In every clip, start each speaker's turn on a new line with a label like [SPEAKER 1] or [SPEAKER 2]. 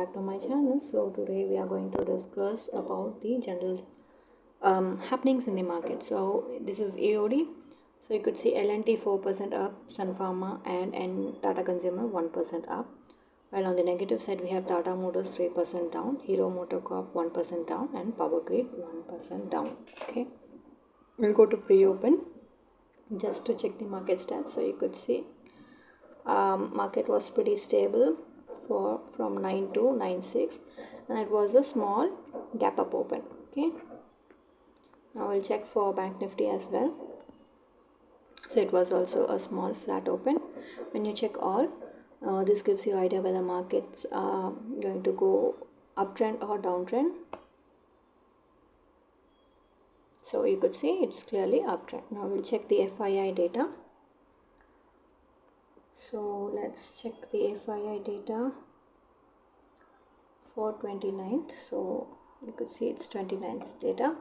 [SPEAKER 1] back to my channel. So today we are going to discuss about the general happenings in the market. So this is AOD. So you could see LNT 4% up, Sun Pharma and Tata Consumer 1% up. While on the negative side we have Tata Motors 3% down, Hero MotoCorp 1% down, and Power Grid 1% down. Okay, we'll go to pre-open just to check the market stats. So you could see market was pretty stable from 9 to 9.6, and it was a small gap up open. Okay, now we'll check for Bank Nifty as well. So it was also a small flat open. When you check all, this gives you idea whether markets are going to go uptrend or downtrend. So you could see it's clearly uptrend. Now we'll check the FII data. So let's check the FII data for 29th. So you could see it's 29th data.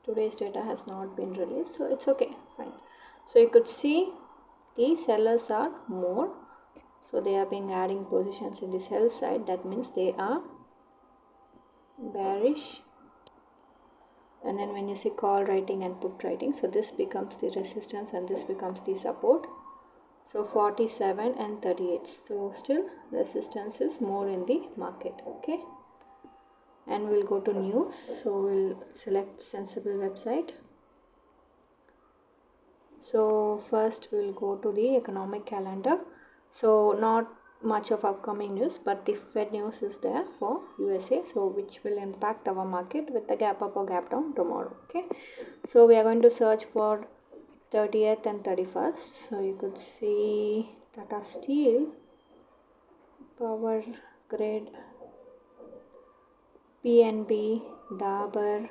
[SPEAKER 1] Today's data has not been released, so it's okay, fine. So you could see the sellers are more, so they are being adding positions in the sell side. That means they are bearish. And then when you see call writing and put writing, so this becomes the resistance and this becomes the support. So 47 and 38, so still resistance is more in the market. Okay, and we'll go to news. So we'll select sensible website. So first we'll go to the economic calendar. So not much of upcoming news, but the Fed news is there for USA, so which will impact our market with the gap up or gap down tomorrow. Okay, so we are going to search for 30th and 31st. So you could see Tata Steel, Power Grid, PNB, Dabur,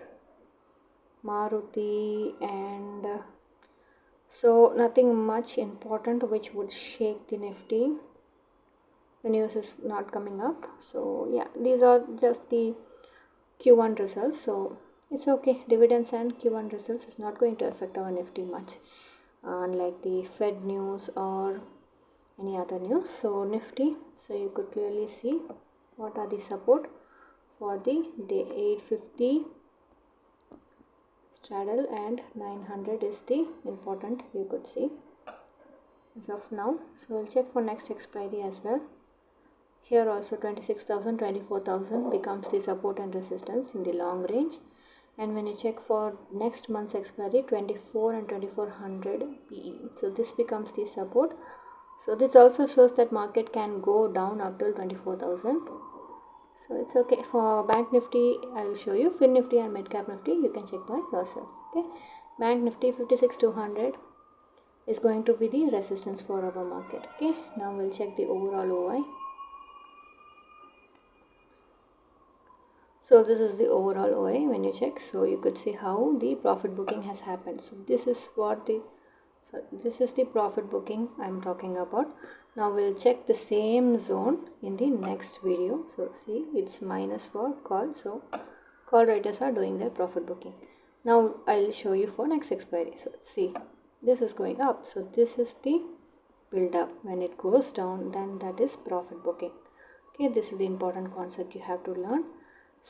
[SPEAKER 1] Maruti, and so nothing much important which would shake the Nifty. The news is not coming up. So yeah, these are just the Q1 results, so it's okay. Dividends and Q1 results is not going to affect our Nifty much, unlike the Fed news or any other news. So Nifty, so you could clearly see what are the support for the day. 850 straddle and 900 is the important, you could see as of now. So we'll check for next expiry as well. Here also 26,000, 24,000 becomes the support and resistance in the long range. And when you check for next month's expiry, 24 and 2400 PE, so this becomes the support. So this also shows that market can go down up till 24,000. So it's okay. For Bank Nifty, I will show you. Finnifty and Midcap Nifty, you can check by yourself. Okay, Bank Nifty 56,200 is going to be the resistance for our market. Okay, now we'll check the overall OI. So this is the overall OI when you check. So you could see how the profit booking has happened. So this is what this is the profit booking I'm talking about. Now we'll check the same zone in the next video. So see, it's minus for call. So call writers are doing their profit booking. Now I'll show you for next expiry. So see, this is going up. So this is the build up. When it goes down, then that is profit booking. Okay, this is the important concept you have to learn.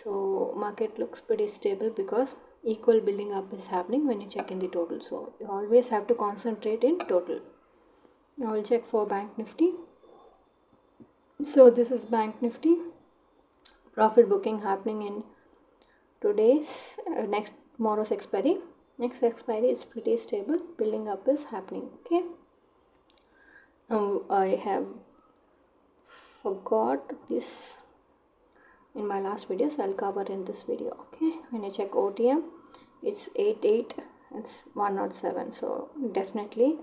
[SPEAKER 1] So market looks pretty stable because equal building up is happening when you check in the total. So you always have to concentrate in total. Now I'll check for Bank Nifty. So this is Bank Nifty. Profit booking happening in today's tomorrow's expiry. Next expiry is pretty stable. Building up is happening. Okay. Now I have forgot this in my last video, so I'll cover in this video. Okay, when you check OTM, it's 88, it's 107. So definitely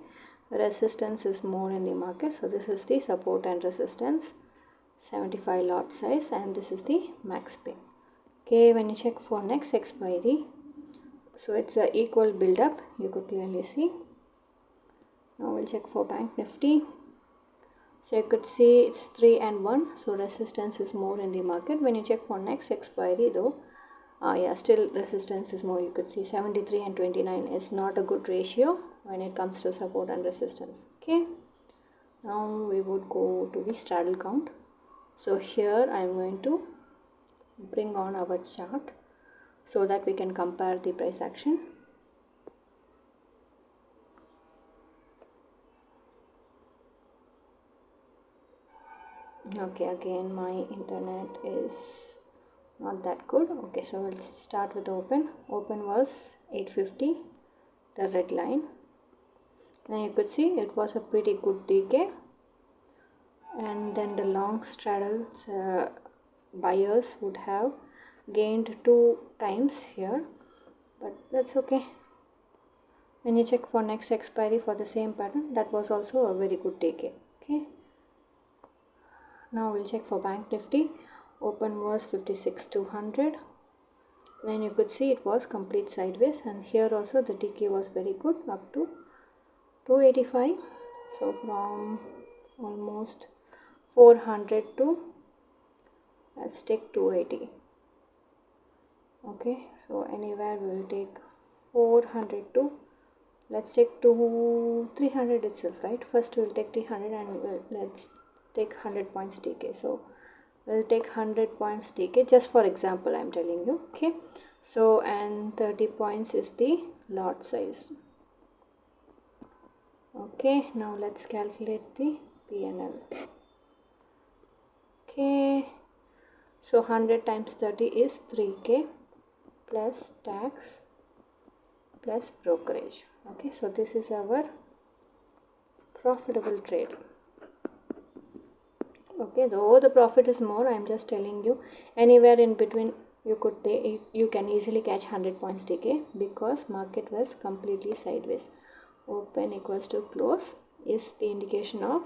[SPEAKER 1] resistance is more in the market. So this is the support and resistance, 75 lot size, and this is the max pay. Okay, when you check for next expiry, so it's a equal build up, you could clearly see. Now we'll check for Bank Nifty. So you could see it's 3 and 1, so resistance is more in the market. When you check for next expiry though, yeah, still resistance is more. You could see 73 and 29 is not a good ratio when it comes to support and resistance. Okay, now we would go to the straddle count. So here I am going to bring on our chart so that we can compare the price action. Okay, again my internet is not that good. Okay, so we'll start with open. Open was 850, the red line. Now you could see it was a pretty good decay, and then the long straddle buyers would have gained 2 times here, but that's okay. When you check for next expiry for the same pattern, that was also a very good decay. Okay, now we'll check for Bank Nifty. Open was 56,200. Then you could see it was complete sideways, and here also the decay was very good up to 285. So from almost 400 to, let's take 280. Okay, so anywhere we will take 400 to, let's take to 300 itself, right? First we'll take 300 and let's take 100 points decay. So we'll take 100 points decay, just for example I'm telling you. Okay, so and 30 points is the lot size. Okay, now let's calculate the PNL. Okay, so 100 times 30 is 3k plus tax plus brokerage. Okay, so this is our profitable trade. Okay, though the profit is more, I'm just telling you, anywhere in between you can easily catch 100 points decay because market was completely sideways. Open equals to close is the indication of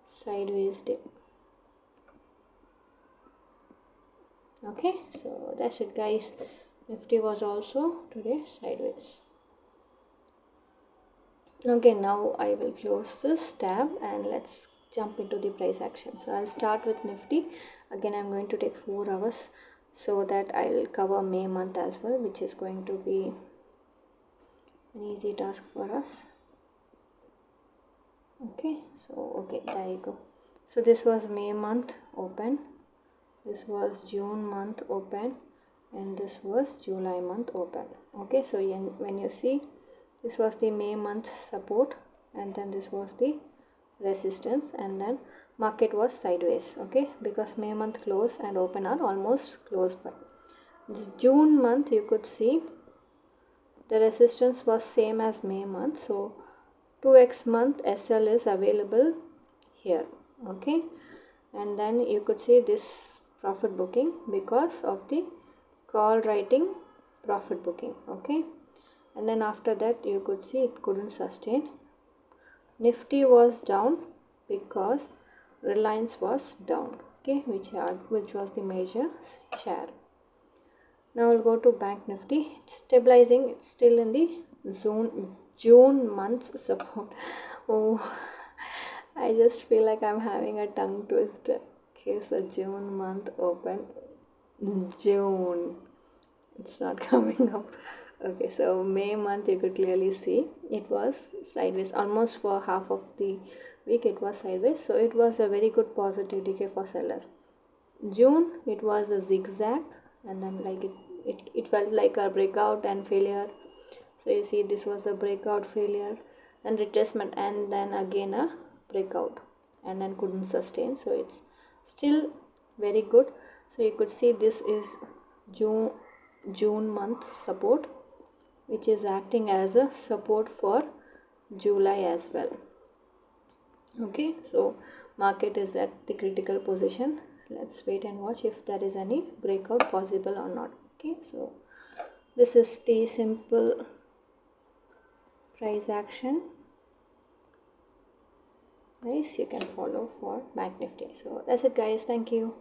[SPEAKER 1] sideways day. Okay, so that's it guys. Nifty was also today sideways. Okay, now I will close this tab and let's jump into the price action. So I'll start with Nifty. Again, I'm going to take 4 hours so that I will cover May month as well, which is going to be an easy task for us. Okay, so there you go. So this was May month open, this was June month open, and this was July month open. Okay, so when you see, this was the May month support, and then this was the resistance, and then market was sideways. Okay, because May month close and open are almost close by. This June month you could see the resistance was same as May month, so 2x month SL is available here. Okay, and then you could see this profit booking because of the call writing profit booking. Okay, and then after that you could see it couldn't sustain. Nifty was down because Reliance was down. Okay, which was the major share. Now we'll go to Bank Nifty. It's stabilizing. It's still in the June month support. Oh, I just feel like I'm having a tongue twister. Okay, so June month open. June. It's not coming up. Okay, so May month you could clearly see it was sideways. Almost for half of the week it was sideways. So it was a very good positive decay for sellers. June it was a zigzag, and then like it felt like a breakout and failure. So you see this was a breakout, failure, and retracement, and then again a breakout, and then couldn't sustain. So it's still very good. So you could see this is June month support, which is acting as a support for July as well. Okay, so market is at the critical position. Let's wait and watch if there is any breakout possible or not. Okay, so this is the simple price action. Nice, you can follow for Bank Nifty. So that's it guys, thank you.